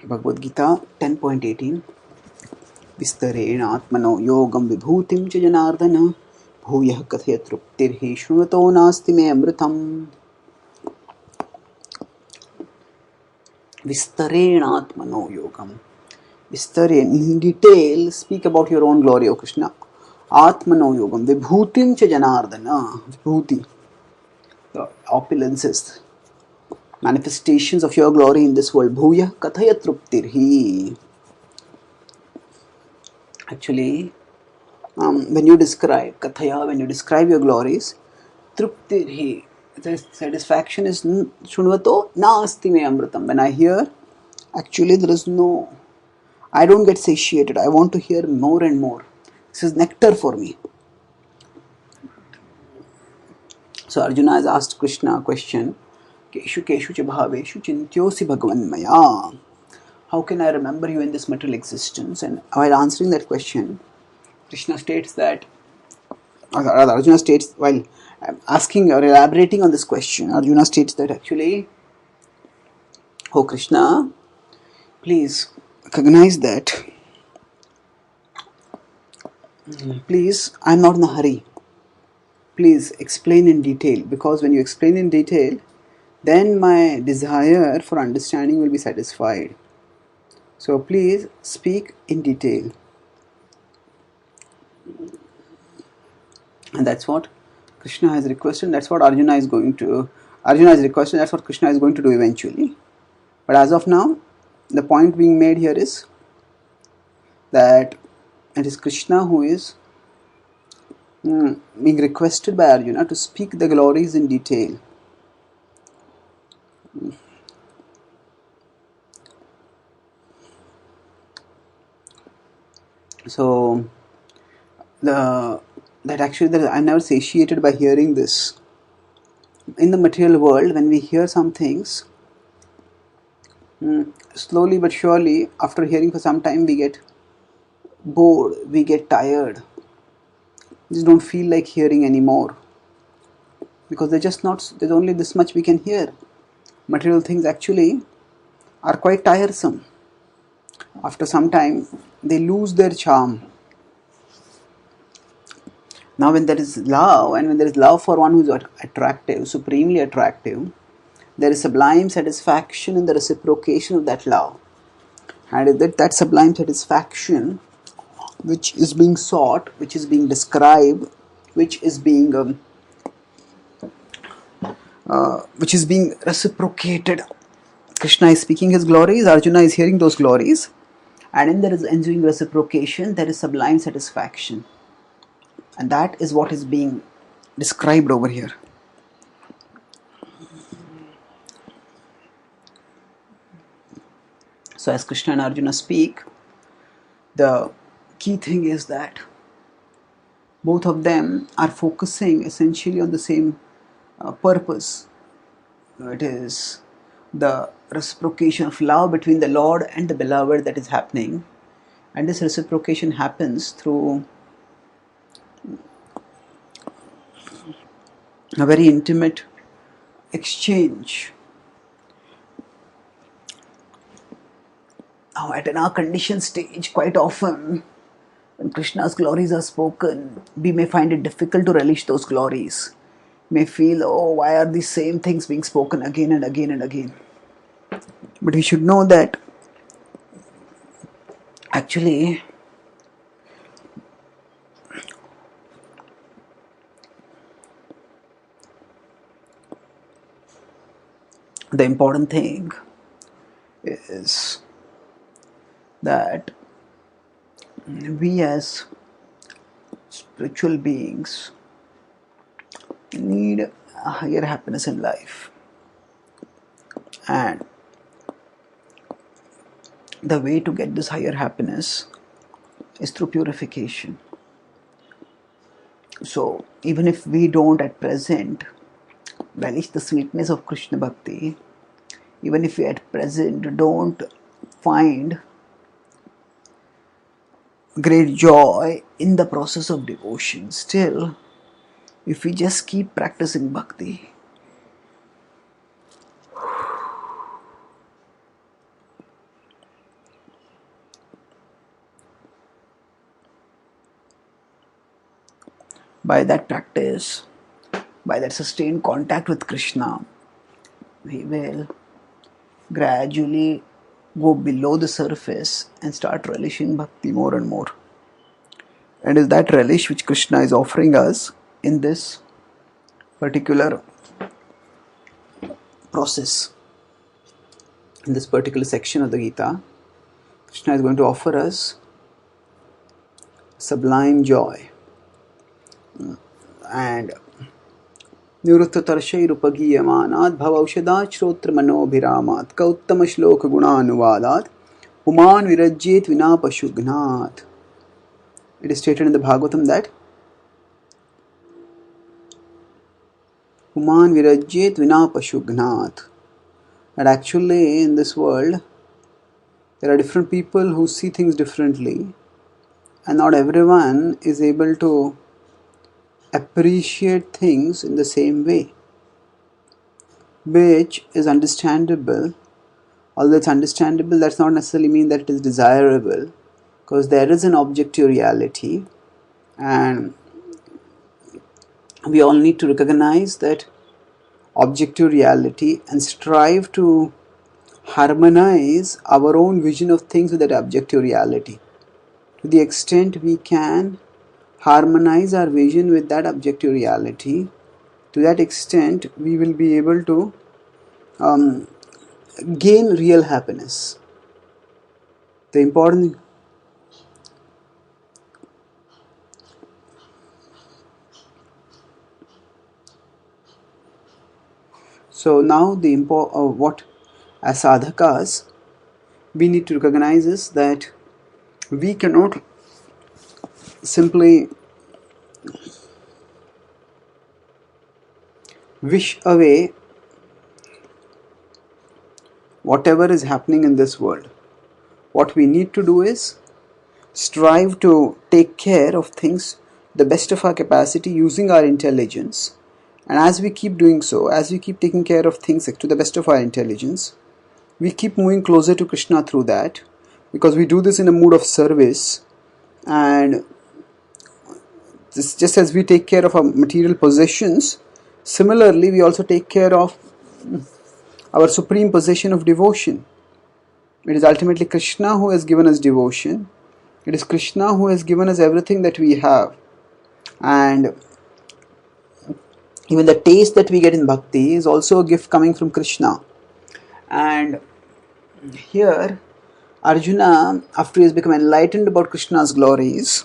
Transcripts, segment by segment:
Bhagavad Gita 10.18 Vistarena atmano yogam vibhutim cha janardana bhuyah kathaya truptirhi shruvato nasti me amritam. Vistarena atmano yogam. Vistarena, in detail, speak about your own glory, O Krishna. Atmano yogam vibhutim cha janardana. Vibhuti, the opulences, manifestations of your glory in this world. Bhuyah kathaya truptirhi. Actually, when you describe Kathaya, when you describe your glories, Truptirhi, the satisfaction is Shunvato Nasti me Amritam. When I hear, actually there is no, I don't get satiated. I want to hear more and more. This is nectar for me. So Arjuna has asked Krishna a question. Keshu keshu cha bhaveshu chintyosi bhagavan maya. How can I remember you in this material existence? And while answering that question, Krishna states that Arjuna states, while asking or elaborating on this question, Arjuna states that actually, oh Krishna, please recognize that. Please, I'm not in a hurry. Please explain in detail, because when you explain in detail, then my desire for understanding will be satisfied. So please speak in detail. And that's what Krishna has requested. That's what Arjuna is going to. Arjuna has requested. That's what Krishna is going to do eventually. But as of now, the point being made here is that it is Krishna who is being requested by Arjuna to speak the glories in detail. So I'm never satiated by hearing this. In the material world, when we hear some things, slowly but surely, after hearing for some time, we get bored, we get tired. We just don't feel like hearing anymore, because there's only this much we can hear. Material things actually are quite tiresome. After some time, they lose their charm. Now when there is love, and when there is love for one who is attractive, supremely attractive, there is sublime satisfaction in the reciprocation of that love. And that sublime satisfaction which is being sought, which is being described, which is being reciprocated. Krishna is speaking his glories, Arjuna is hearing those glories, and in there is ensuing reciprocation, there is sublime satisfaction. And that is what is being described over here. So as Krishna and Arjuna speak, the key thing is that both of them are focusing essentially on the same purpose. It is the reciprocation of love between the Lord and the beloved that is happening. And this reciprocation happens through a very intimate exchange. Now, at an conditioned stage, quite often, when Krishna's glories are spoken, we may find it difficult to relish those glories. We may feel, oh, why are these same things being spoken again and again and again? But we should know that actually the important thing is that we as spiritual beings need a higher happiness in life, and the way to get this higher happiness is through purification. So even if we don't at present relish the sweetness of Krishna Bhakti, even if we at present don't find great joy in the process of devotion, still, if we just keep practicing Bhakti, By that practice, by that sustained contact with Krishna, we will gradually go below the surface and start relishing bhakti more and more. And is that relish which Krishna is offering us in this particular process, in this particular section of the Gita. Krishna is going to offer us sublime joy. And Nivritta Tarshairupagiyamanat Bhavaushada Shrotra Manobhiramat Kauttama Shloka Gunanuvadat Uman Virajyet Vinapashugnat. It is stated in the Bhagavatam that Uman Virajyet Vinapashugnat. That actually in this world there are different people who see things differently, and not everyone is able to appreciate things in the same way, which is understandable. Although it's understandable, that's not necessarily mean that it is desirable, because there is an objective reality, and we all need to recognize that objective reality and strive to harmonize our own vision of things with that objective reality. To the extent we can harmonize our vision with that objective reality, to that extent we will be able to gain real happiness. The important So now what as sadhakas we need to recognize is that we cannot simply wish away whatever is happening in this world. What we need to do is strive to take care of things the best of our capacity using our intelligence. And as we keep doing so, as we keep taking care of things to the best of our intelligence, we keep moving closer to Krishna through that, because we do this in a mood of service. And this, just as we take care of our material possessions, similarly we also take care of our supreme possession of devotion. It is ultimately Krishna who has given us devotion. It is Krishna who has given us everything that we have. And even the taste that we get in bhakti is also a gift coming from Krishna. And here Arjuna, after he has become enlightened about Krishna's glories,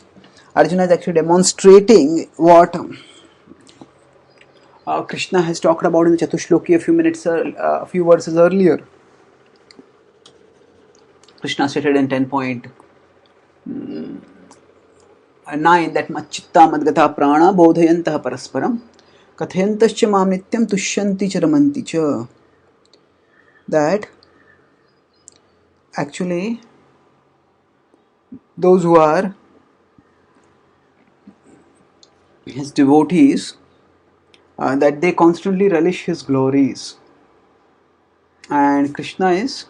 Arjuna is actually demonstrating what Krishna has talked about in the Chatushloki a few verses earlier. Krishna stated in 10.9 that Machitta Madgata Prana Bodhayantah Parasparam Kathayantascha Mam Nityam Tushyanti Charamanti Cha. That actually those who are his devotees, that they constantly relish his glories. And Krishna is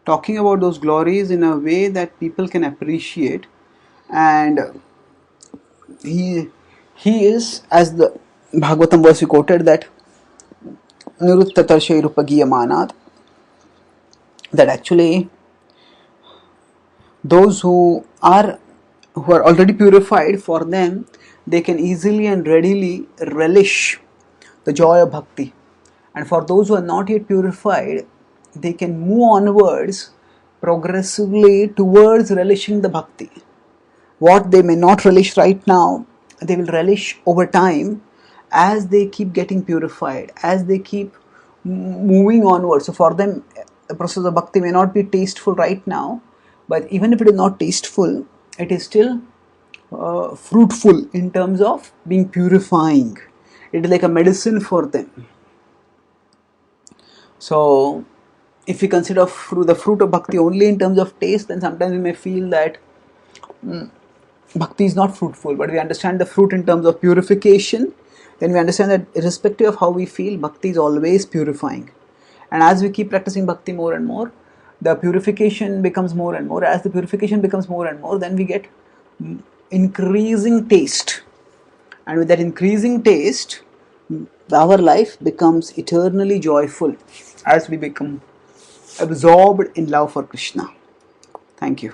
talking about those glories in a way that people can appreciate. And he is, as the Bhagavatam verse we quoted, that Nirutta Tarshairupagiyamanat, that actually those who are already purified, for them they can easily and readily relish the joy of bhakti. And for those who are not yet purified, they can move onwards progressively towards relishing the bhakti. What they may not relish right now, they will relish over time as they keep getting purified, as they keep moving onwards. So for them, the process of bhakti may not be tasteful right now, but even if it is not tasteful, it is still fruitful in terms of being purifying. It is like a medicine for them. So if we consider the fruit of bhakti only in terms of taste, then sometimes we may feel that bhakti is not fruitful. But we understand the fruit in terms of purification, then we understand that irrespective of how we feel, bhakti is always purifying. And as we keep practicing bhakti more and more, the purification becomes more and more. As the purification becomes more and more, then we get increasing taste. And with that increasing taste, our life becomes eternally joyful as we become absorbed in love for Krishna. Thank you.